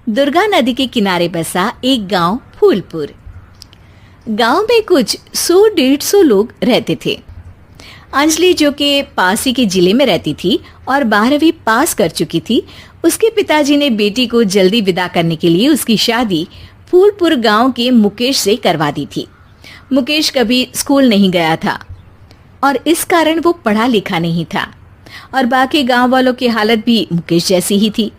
दुर्गा नदी के किनारे बसा एक गांव फूलपुर। गांव में कुछ 100-150 लोग रहते थे। अंजलि, जो कि पास ही के जिले में रहती थी और 12वीं पास कर चुकी थी, उसके पिताजी ने बेटी को जल्दी विदा करने के लिए उसकी शादी फूलपुर गांव के मुकेश से करवा दी थी। मुकेश कभी स्कूल नहीं गया था और इस कारण वो पढ़ा लिखा नहीं था और बाकी गांव वालों की हालत भी मुकेश जैसी ही थी।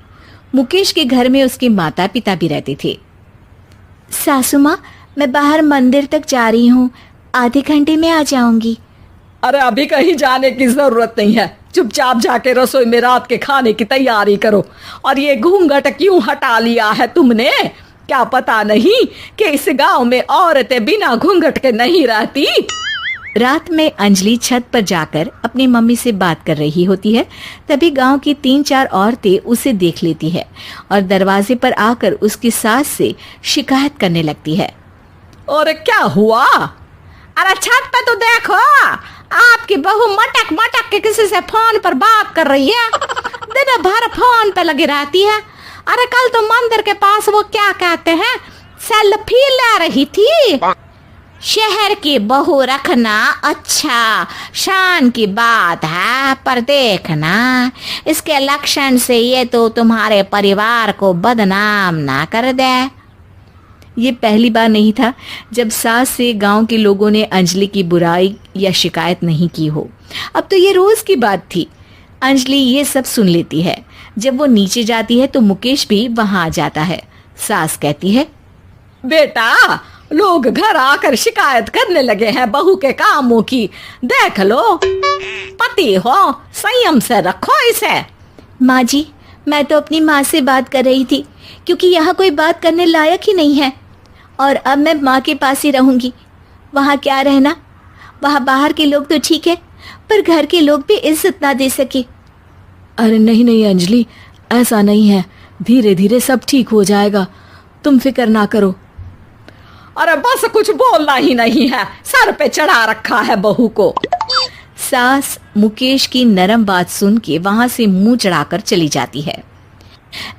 मुकेश के घर में उसके माता पिता भी रहते थे। सासू माँ, मैं बाहर मंदिर तक जा रही हूँ, आधे घंटे में आ जाऊंगी। अरे अभी कहीं जाने की जरूरत नहीं है, चुपचाप जाके रसोई में रात के खाने की तैयारी करो। और ये घूंघट क्यों हटा लिया है तुमने? क्या पता नहीं कि इस गांव में औरतें बिना घूंघट के नहीं रहती? रात में अंजलि छत पर जाकर अपनी मम्मी से बात कर रही होती है। तभी गांव की 3-4 औरतें उसे देख लेती है और दरवाजे पर आकर उसकी सास से शिकायत करने लगती है। और क्या हुआ? अरे छत पे तो देखो, आपकी बहू मटक मटक के किसी से फोन पर बात कर रही है। दिन भर फोन पे लगी रहती है। अरे कल तो मंदिर के पास वो क्या कहते हैं, सेल्फी ले रही थी। शहर की बहू रखना अच्छा शान की बात है, पर देखना इसके लक्षण से ये तो तुम्हारे परिवार को बदनाम ना कर दे। ये पहली बार नहीं था जब सास से गांव के लोगों ने अंजलि की बुराई या शिकायत नहीं की हो। अब तो ये रोज की बात थी। अंजलि ये सब सुन लेती है। जब वो नीचे जाती है तो मुकेश भी वहां आ जाता है। सास कहती है, बेटा, लोग घर आकर शिकायत करने लगे हैं बहू के कामों की। देख लो, पति हो, संयम से रखो इसे। माँ जी, मैं तो अपनी माँ से बात कर रही थी, क्योंकि यहाँ कोई बात करने लायक ही नहीं है और अब मैं माँ के पास ही रहूंगी। वहाँ क्या रहना, वहाँ बाहर के लोग तो ठीक है, पर घर के लोग भी इज्जत ना दे सके। अरे नहीं नहीं अंजलि, ऐसा नहीं है, धीरे धीरे सब ठीक हो जाएगा, तुम फिक्र ना करो। अरे बस कुछ बोलना ही नहीं है, सर पे चढ़ा रखा है बहू को। सास मुकेश की नरम बात सुन के वहां से मुंह चढ़ाकर चली जाती है।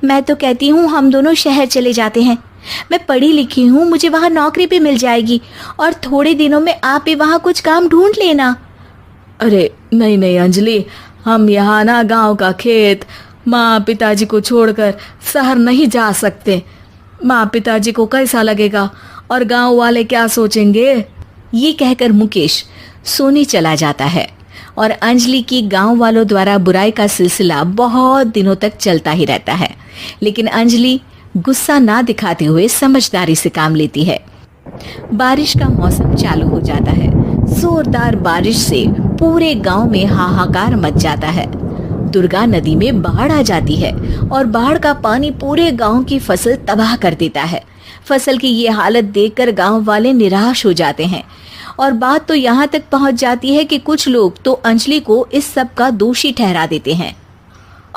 मैं तो कहती हूँ हम दोनों शहर चले जाते हैं। मैं पढ़ी लिखी हूँ, मुझे वहाँ नौकरी भी मिल जाएगी और थोड़े दिनों में आप भी वहाँ कुछ काम ढूंढ लेना। अरे नहीं नहीं अंजलि, हम यहाँ ना गांव का खेत, माँ पिताजी को छोड़कर शहर नहीं जा सकते। माँ पिताजी को कैसा लगेगा और गांव वाले क्या सोचेंगे? ये कहकर मुकेश सोने चला जाता है और अंजलि की गांव वालों द्वारा बुराई का सिलसिला बहुत दिनों तक चलता ही रहता है। लेकिन अंजलि गुस्सा ना दिखाते हुए समझदारी से काम लेती है। बारिश का मौसम चालू हो जाता है। जोरदार बारिश से पूरे गांव में हाहाकार मच जाता है। दुर्गा नदी में बाढ़ आ जाती है और बाढ़ का पानी पूरे गांव की फसल तबाह कर देता है। फसल की ये हालत देखकर गांव वाले निराश हो जाते हैं और बात तो यहाँ तक पहुँच जाती है कि कुछ लोग तो अंजलि को इस सब का दोषी ठहरा देते हैं।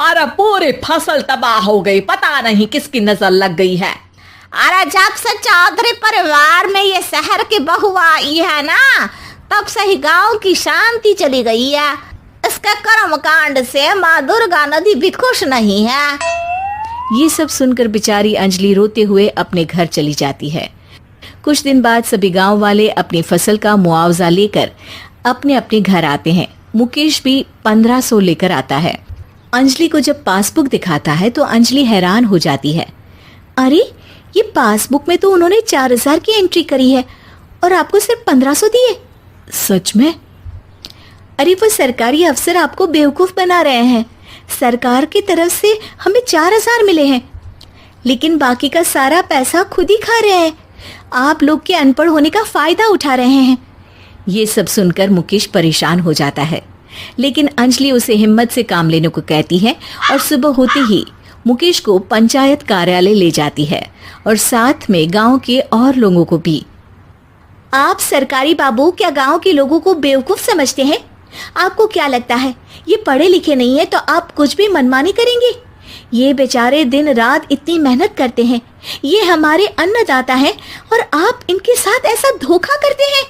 अरे पूरी फसल तबाह हो गई, पता नहीं किसकी नजर लग गई है। अरे जब से चौधरी परिवार में ये शहर की बहू आई है ना, तब से ही गांव की शांति चली गई है। इसके कर्म कांड से माँ दुर्गा नदी भी खुश नहीं है। ये सब सुनकर बेचारी अंजलि रोते हुए अपने घर चली जाती है। कुछ दिन बाद सभी गांव वाले अपनी फसल का मुआवजा लेकर अपने अपने घर आते हैं। मुकेश भी 1500 लेकर आता है। अंजलि को जब पासबुक दिखाता है तो अंजलि हैरान हो जाती है। अरे, ये पासबुक में तो उन्होंने 4000 की एंट्री करी है और आपको सिर्फ 1500 दिए। सच में? अरे, वो सरकारी अफसर आपको बेवकूफ बना रहे हैं। सरकार की तरफ से हमें 4000 मिले हैं, लेकिन बाकी का सारा पैसा खुद ही खा रहे हैं। आप लोग के अनपढ़ होने का फायदा उठा रहे हैं। ये सब सुनकर मुकेश परेशान हो जाता है, लेकिन अंजलि उसे हिम्मत से काम लेने को कहती है और सुबह होते ही मुकेश को पंचायत कार्यालय ले जाती है और साथ में गांव के और लोगों को भी। आप सरकारी बाबू क्या गांव के लोगों को बेवकूफ समझते हैं? आपको क्या लगता है ये पढ़े लिखे नहीं है तो आप कुछ भी मनमानी करेंगे? ये बेचारे दिन रात इतनी मेहनत करते हैं, ये हमारे अन्नदाता हैं और आप इनके साथ ऐसा धोखा करते हैं।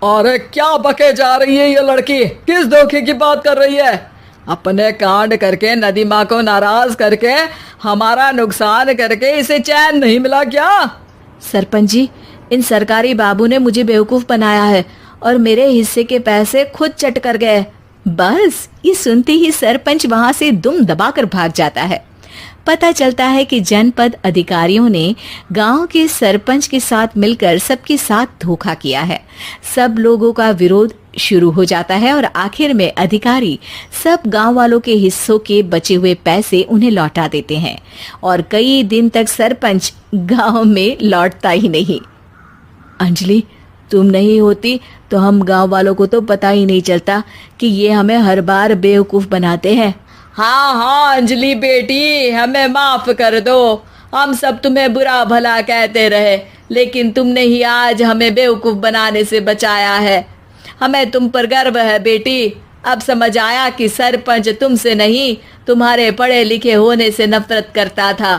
अरे क्या बके जा रही है ये लड़की, किस धोखे की बात कर रही है? अपने कांड करके नदी माँ को नाराज करके हमारा नुकसान करके इसे चैन नहीं मिला क्या? सरपंच जी, इन सरकारी बाबू ने मुझे बेवकूफ बनाया है और मेरे हिस्से के पैसे खुद चट कर गए। बस ये सुनते ही सरपंच वहां से दुम दबाकर भाग जाता है। पता चलता है कि जनपद अधिकारियों ने गांव के सरपंच के साथ मिलकर सबके साथ धोखा किया है। सब लोगों का विरोध शुरू हो जाता है और आखिर में अधिकारी सब गांव वालों के हिस्सों के बचे हुए पैसे उन्हें लौटा देते हैं और कई दिन तक सरपंच गांव में लौटता ही नहीं। अंजलि, तुम नहीं होती तो हम गांव वालों को तो पता ही नहीं चलता कि ये हमें हर बार बेवकूफ बनाते हैं। हाँ हाँ अंजलि बेटी, हमें माफ कर दो। हम सब तुम्हें बुरा भला कहते रहे, लेकिन तुमने ही आज हमें बेवकूफ बनाने से बचाया है। हमें तुम पर गर्व है बेटी। अब समझ आया कि सरपंच तुमसे नहीं, तुम्हारे पढ़े लिखे होने से नफरत करता था।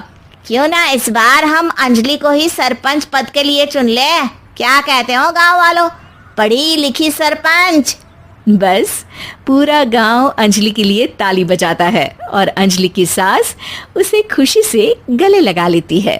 क्यों ना इस बार हम अंजलि को ही सरपंच पद के लिए चुन ले? क्या कहते हो गांव वालों? पढ़ी लिखी सरपंच। बस पूरा गांव अंजलि के लिए ताली बजाता है और अंजलि की सास उसे खुशी से गले लगा लेती है।